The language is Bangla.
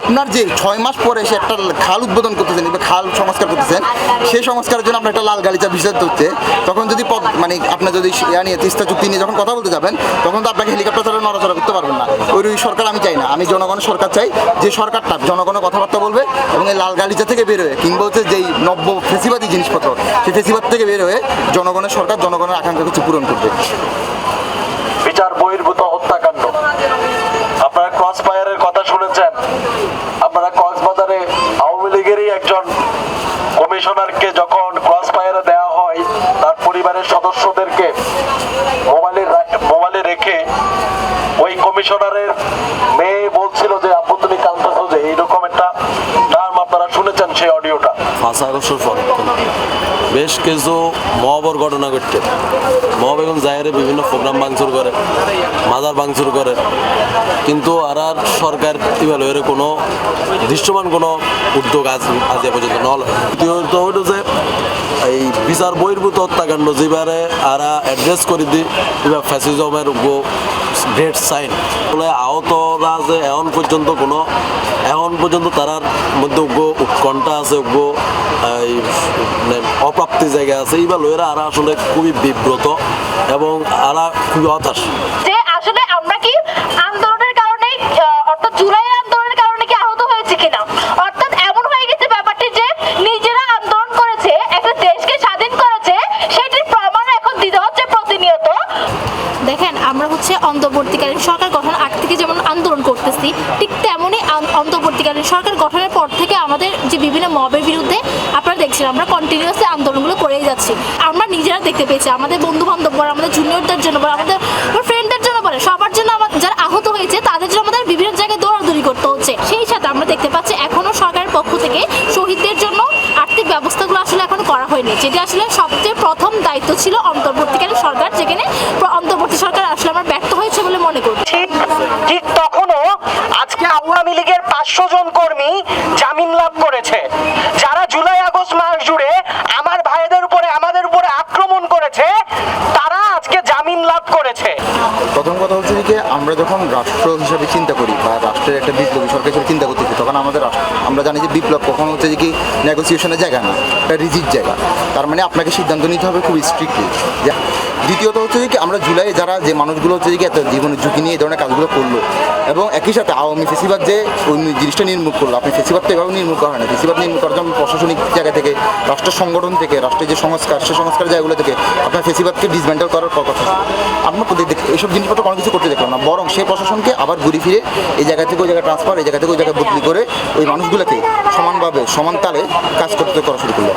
আপনার যে 6 মাস পরে এসে একটা খাল উদ্বোধন করতেছেন, খাল সংস্কার করতেছেন, সেই সংস্কারের জন্য আপনার একটা লাল গালিচা বিষয় হচ্ছে, তখন যদি মানে আপনার যদি নিয়ে তিস্তা চুক্তি নিয়ে যখন কথা বলতে যাবেন, তখন তো আপনাকে হেলিকপ্টার ছাড়া নড়াচড়া করতে পারবেন না। ওই সরকার আমি চাই না। আমি জনগণের সরকার চাই, যে সরকারটা জনগণের কথাবার্তা বলবে এবং এই লাল গালিচা থেকে বের হয়ে, কিংবা হচ্ছে যেই নব্য ফেসিবাদী জিনিসপত্র, সেই ফেসিবাদ থেকে বের হয়ে জনগণের সরকার জনগণের আকাঙ্ক্ষা কিছু পূরণ করবে। বিচার বহির্ভূত হত্যাকাণ্ড, আপনারা ক্রস ফায়ারের কথা শুনেছেন। আপনারা কক্সবাজারে আওয়ামী লীগেরই একজন কমিশনারকে যখন ক্রস ফায়ারে দেওয়া হয়, তার পরিবারের সদস্যদেরকে মোবাইলে রেখে ওই কমিশনারের মেয়ে বলছিল যে আব্বু তুমি কাঁদতেছো, যে এইরকম একটা টার্ম আপনারা শুনেছেন সেই অডিওটা। 5 আগস্টের পর বেশ কিছু মহবর ঘটনা ঘটছে। মহব এবং জাহেরে বিভিন্ন প্রোগ্রাম ভাঙচুর করে, মাজার ভাঙচুর করে, কিন্তু আর সরকার ইভালুয়ের কোনো দৃশ্যমান কোনো উদ্যোগ আজ পর্যন্ত নল। দ্বিতীয়ত হইল যে এই বিচার বহির্ভূত হত্যাকাণ্ড যেবারে আরা অ্যাড্রেস করে দিই, এবার ফ্যাসিজমের গ্রেট সাইন বলে আহতরা যে এখন পর্যন্ত তারার মধ্যে উৎকণ্ঠা আছে, অপ্রাপ্তি জায়গা আছে। এইবার লোয়েরা আরা আসলে খুবই বিব্রত এবং আরা খুবই হতাশ। যে আসলে আমরা কি আন্দোলনের কারণে, অর্থাৎ জুলাই আন্দোলনের কারণে কি আহত হয়েছে কিনা, অর্থাৎ এমন হয়ে গেছে ব্যাপারটি যে নিজেরা আন্দোলন করেছে, একটা দেশকে স্বাধীন করেছে, সেটির প্রমাণ এখন দিতে হচ্ছে প্রতিনিয়ত। দেখেন, আমরা হচ্ছে অন্তর্বর্তীকালীন সরকার গঠন আগ থেকে যেমন আন্দোলন করতেছি, ঠিক তেমনই অন্তর্বর্তীকালীন সরকার গঠনের পর থেকে আমাদের যে বিভিন্ন মবের বিরুদ্ধে আপনারা দেখছেন, আমরা কন্টিনিউয়াসলি আন্দোলনগুলো করেই যাচ্ছি। আমরা নিজেরা দেখতে পেয়েছি, আমাদের বন্ধু বান্ধব বলে, আমাদের জুনিয়রদের জন্য বলে, আমাদের ফ্রেন্ডদের জন্য বলে, সবার জন্য, যারা আহত হয়েছে তাদের জন্য আমাদের বিভিন্ন জায়গায় দৌড়াদৌড়ি করতে হচ্ছে। সেই সাথে আমরা দেখতে পাচ্ছি এখনো সরকারের পক্ষ থেকে শহীদদের জন্য আর্থিক ব্যবস্থাগুলো আসলে এখনো করা হয়নি, যেটি আসলে সবচেয়ে প্রথম দায়িত্ব ছিল অন্তর্বর্তীকালীন সরকার, যেখানে অন্তর্বর্তী সরকার আসলে আমরা ব্যর্থ হয়েছে বলে মনে করি। ঠিক তখনও আজকে আওয়ামী লীগের 500 জন কর্মী জামিন লাভ করেছে, যারা জুলাই আগস্ট মাস জুড়ে আমার ভাইদের উপরে, আমাদের উপরে আক্রমণ করেছে, তারা আজকে জামিন লাভ করেছে। প্রথম কথা হচ্ছে যে আমরা যখন রাষ্ট্র হিসাবে চিন্তা করি বা রাষ্ট্রের একটা বিপ্লবী সরকার হিসেবে চিন্তা করতেছি, তখন আমরা জানি যে বিপ্লব কখনো হচ্ছে যে কি নেগোসিয়েশনের জায়গা না, একটা রিজিড জায়গা। তার মানে আপনাকে সিদ্ধান্ত নিতে হবে খুব স্ট্রিক্টলি। দ্বিতীয়ত হচ্ছে যে কি আমরা জুলাই যারা যে মানুষগুলো হচ্ছে যে কি এত জীবনের ঝুঁকি নিয়ে এই ধরনের কাজগুলো করলো, এবং একই সাথে আওয়ামী ফেসিবাদ যে ওই জিনিসটা নির্মূল করলো, আপনি ফেসিবাদ তো এভাবে নির্মূল করা হয় না। ফেসিবাদ নির্মূল করার জন্য প্রশাসনিক জায়গা থেকে, রাষ্ট্রের সংগঠন থেকে, রাষ্ট্রের যে সংস্কার, সেই সংস্কার জায়গাগুলো থেকে আপনার ফেসিবাদকে ডিসমেন্টাল করার কথা ছিল। আপনার এইসব জিনিসপত্র কোনো কিছু করতে দেখলাম না, বরং সেই প্রশাসনকে আবার ঘুরে ফিরে এই জায়গা থেকে ওই জায়গায় ট্রান্সফার, এই জায়গা থেকে ওই জায়গায় বদলি করে ওই মানুষগুলোকে সমানভাবে, সমান তালে কাজ করতে করা শুরু করলো।